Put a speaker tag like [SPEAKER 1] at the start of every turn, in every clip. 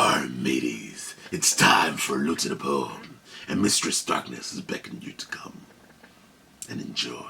[SPEAKER 1] Arm, mateys. It's time for Lieutenant Poem, and Mistress Darkness is beckoning you to come and enjoy.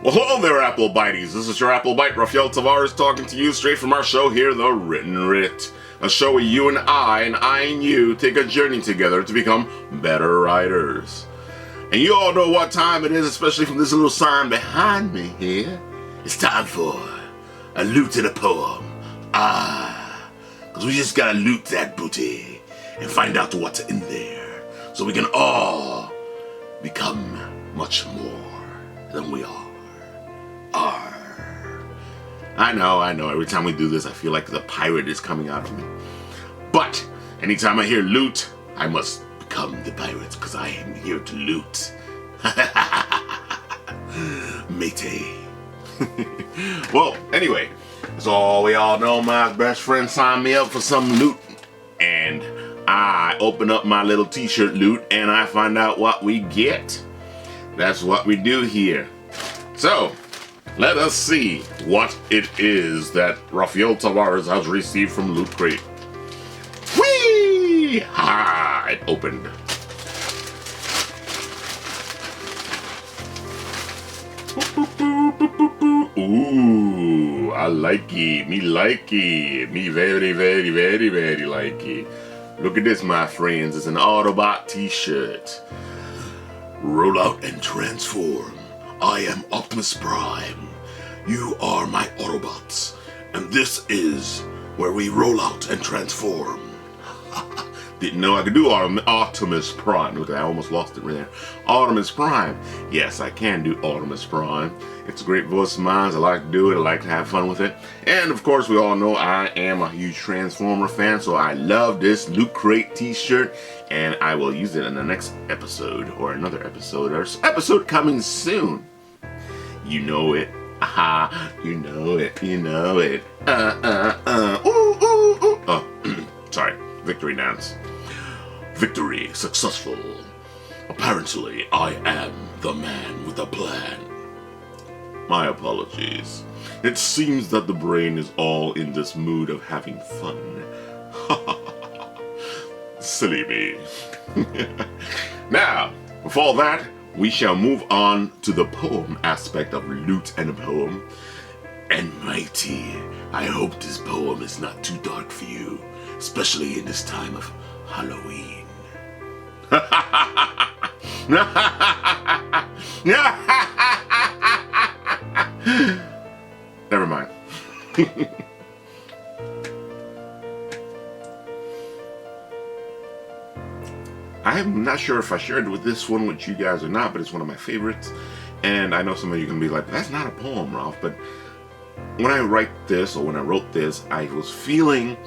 [SPEAKER 1] Well, hello there, Apple Bites. This is your Apple Bite, Rafael Tavares, talking to you straight from our show here, The Written Writ. A show where you and I and you take a journey together to become better writers. And you all know what time it is, especially from this little sign behind me here. It's time for a loot in a poem. Because we just gotta loot that booty and find out what's in there, so we can all become much more than we are. I know, every time we do this I feel like the pirate is coming out of me. But anytime I hear loot, I must become the pirate, because I am here to loot. Matey. Well, anyway, so we all know my best friend signed me up for some loot, and I open up my little t-shirt loot and I find out what we get. That's what we do here. So let us see what it is that Rafael Tavares has received from Loot Crate. Whee! Ha! It opened. Ooh, I like it. Me like it. Me very, very, very, very like it. Look at this, my friends. It's an Autobot t-shirt. Roll out and transform. I am Optimus Prime. You are my Autobots. And this is where we roll out and transform. Didn't know I could do Optimus Prime. Look, I almost lost it right there. Optimus Prime. Yes, I can do Optimus Prime. It's a great voice of mine. I like to do it. I like to have fun with it. And of course, we all know I am a huge Transformer fan, so I love this Loot Crate t-shirt, and I will use it in the next episode, or another episode, or episode coming soon. You know it. Aha, you know it. You know it. Ooh, ooh, ooh. Oh, sorry. Victory dance. Victory successful. Apparently, I am the man with a plan. My apologies. It seems that the brain is all in this mood of having fun. Silly me. Now, with all that, we shall move on to the poem aspect of Loot and a Poem. And matey, I hope this poem is not too dark for you, especially in this time of Halloween. Never mind. I'm not sure if I shared this one with you guys or not, but it's one of my favorites. And I know some of you can be like, that's not a poem, Ralph. But when I write this, or when I wrote this, I was feeling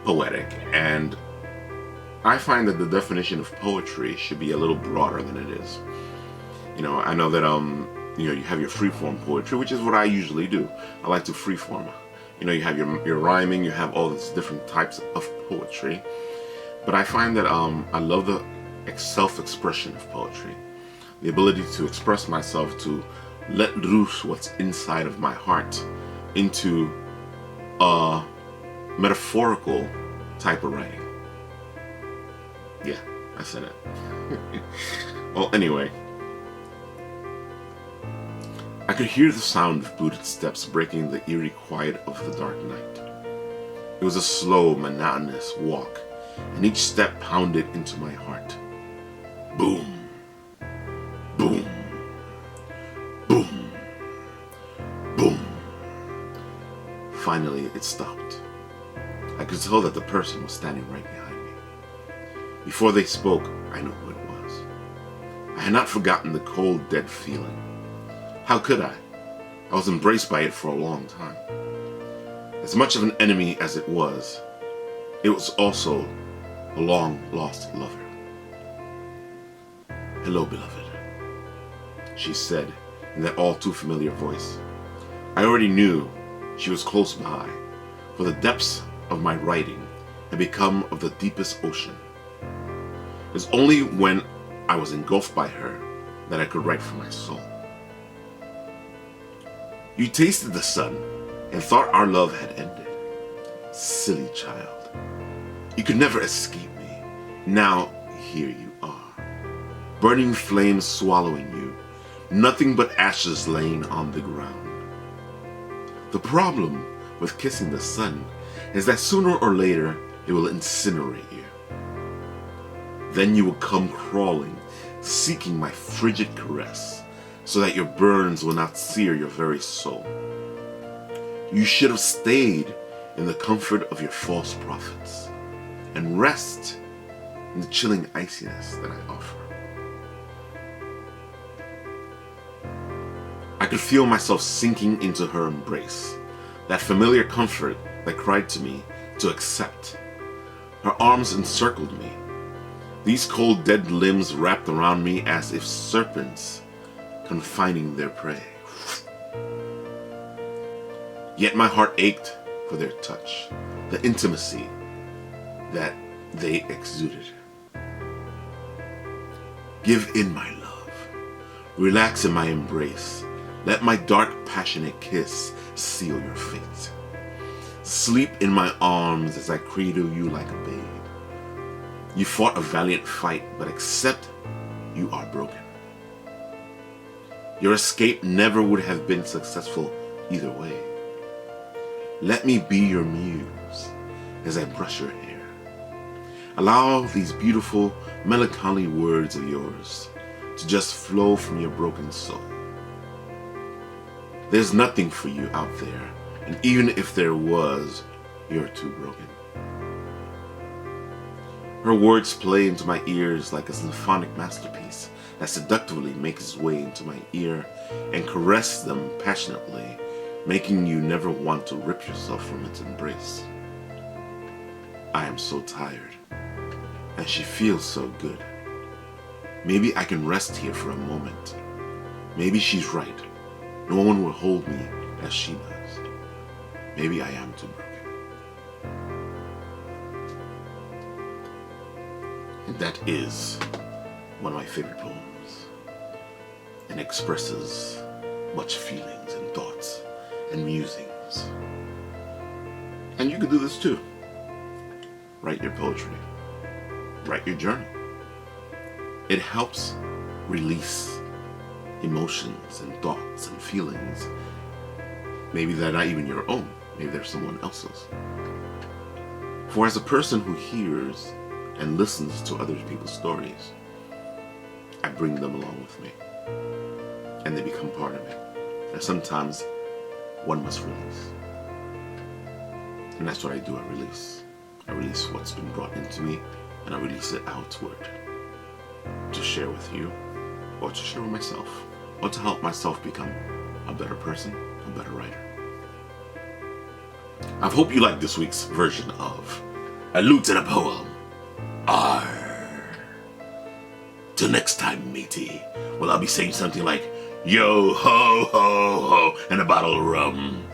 [SPEAKER 1] poetic. And I find that the definition of poetry should be a little broader than it is. You know, I know that you have your freeform poetry, which is what I usually do. I like to freeform. You know, you have your rhyming, you have all these different types of poetry. But I find that I love the self-expression of poetry. The ability to express myself, to let loose what's inside of my heart into a metaphorical type of writing. Yeah, I said it. Well, anyway. I could hear the sound of booted steps breaking the eerie quiet of the dark night. It was a slow, monotonous walk, and each step pounded into my heart. Boom, boom, boom, boom. Finally, it stopped. I could tell that the person was standing right behind me. Before they spoke, I knew who it was. I had not forgotten the cold, dead feeling. How could I? I was embraced by it for a long time. As much of an enemy as it was also a long-lost lover. Hello, beloved, she said in that all-too-familiar voice. I already knew she was close by, for the depths of my writing had become of the deepest ocean. It was only when I was engulfed by her that I could write for my soul. You tasted the sun and thought our love had ended. Silly child. You could never escape me. Now here you are. Burning flames swallowing you. Nothing but ashes laying on the ground. The problem with kissing the sun is that sooner or later it will incinerate you. Then you will come crawling, seeking my frigid caress, so that your burns will not sear your very soul. You should have stayed in the comfort of your false prophets, and rest in the chilling iciness that I offer. I could feel myself sinking into her embrace, that familiar comfort that cried to me to accept. Her arms encircled me. These cold, dead limbs wrapped around me as if serpents confining their prey. Yet my heart ached for their touch, the intimacy that they exuded. Give in, my love. Relax in my embrace. Let my dark, passionate kiss seal your fate. Sleep in my arms as I cradle you like a babe. You fought a valiant fight, but accept you are broken. Your escape never would have been successful either way. Let me be your muse as I brush your hair. Allow these beautiful, melancholy words of yours to just flow from your broken soul. There's nothing for you out there, and even if there was, you're too broken. Her words play into my ears like a symphonic masterpiece that seductively makes its way into my ear and caress them passionately, making you never want to rip yourself from its embrace. I am so tired, and she feels so good. Maybe I can rest here for a moment. Maybe she's right. No one will hold me as she does. Maybe I am too broken. And that is one of my favorite poems. It expresses much feelings and thoughts and musings. And you can do this too. Write your poetry. Write your journal. It helps release emotions and thoughts and feelings. Maybe they're not even your own. Maybe they're someone else's. For as a person who hears and listens to other people's stories, I bring them along with me. And they become part of me. And sometimes one must release. And that's what I do, I release. I release what's been brought into me, and I release it outward to share with you, or to share with myself, or to help myself become a better person, a better writer. I hope you like this week's version of A Lute and a Poem. Arr. Till next time, matey. Well, I'll be saying something like, yo ho ho ho, and a bottle of rum.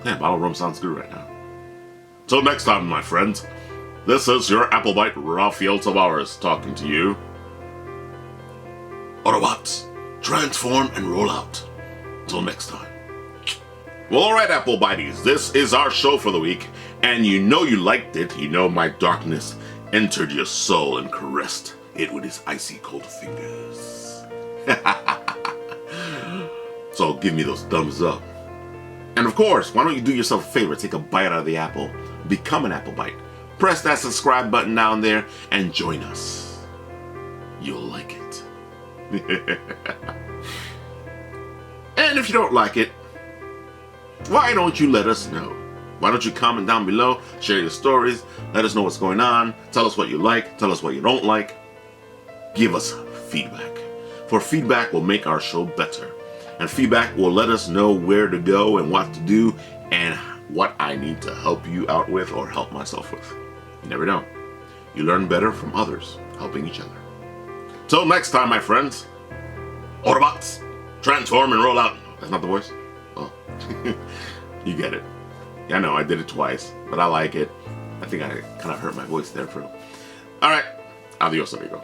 [SPEAKER 1] Yeah, a bottle of rum sounds good right now. Till next time, my friends. This is your Applebite Rafael Tavares talking to you. Autobots, transform and roll out. Till next time. Well, alright, Applebiteys, this is our show for the week, and you know you liked it. You know my darkness entered your soul and caressed it with his icy cold fingers. So give me those thumbs up. And of course, why don't you do yourself a favor, take a bite out of the apple, become an Applebite. Press that subscribe button down there and join us. You'll like it. And if you don't like it, why don't you let us know? Why don't you comment down below, share your stories, let us know what's going on, tell us what you like, tell us what you don't like. Give us feedback. For feedback will make our show better. And feedback will let us know where to go and what to do and what I need to help you out with or help myself with. You never know. You learn better from others, helping each other. Till next time, my friends. Autobots, transform and roll out. That's not the voice? Oh. You get it. Yeah, I know, I did it twice, but I like it. I think I kind of hurt my voice there for. All right. Adios, amigo.